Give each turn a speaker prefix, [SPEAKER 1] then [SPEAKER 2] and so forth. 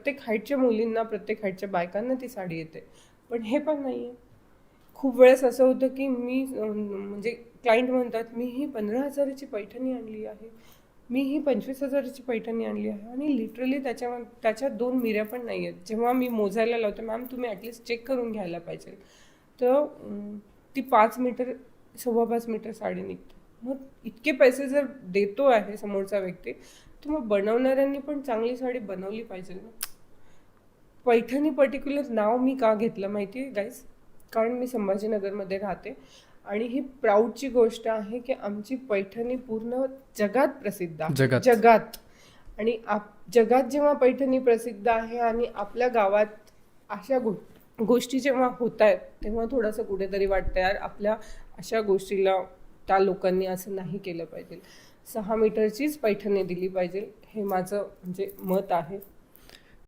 [SPEAKER 1] प्रत्येक हाईटच्या मुलींना, प्रत्येक हाईटच्या बायकांना ती साडी येते. पण हे पण नाही आहे. खूप वेळेस असं होतं की मी म्हणजे क्लायंट म्हणतात, मी ही 15,000ची पैठणी आणली आहे, मी ही 25,000ची पैठणी आणली आहे, आणि लिटरली त्याच्यात 2 मिऱ्या पण नाही आहेत. जेव्हा मी मोजायला लावते, मॅम तुम्ही ॲटलिस्ट चेक करून घ्यायला पाहिजे, तर ती 5 मीटर 5.25 मीटर साडी निघते. मग इतके पैसे जर देतो आहे समोरचा व्यक्ती, तर मग बनवणाऱ्यांनी पण चांगली साडी बनवली पाहिजे ना. पैठणी पर्टिक्युलर नाव मी का घेतलं माहिती आहे गाईज? कारण मी संभाजीनगरमध्ये राहते आणि ही प्राऊडची गोष्ट आहे की आमची पैठणी पूर्ण जगात प्रसिद्ध आहे. जगात. आणि जगात जेव्हा पैठणी प्रसिद्ध आहे आणि आपल्या गावात अशा गोष्टी जेव्हा होत आहेत, तेव्हा थोडंसं कुठेतरी वाटतं यार, आपल्या अशा गोष्टीला त्या लोकांनी असं नाही केलं पाहिजे. 6 मीटरचीच पैठणी दिली पाहिजे, हे माझं म्हणजे मत आहे.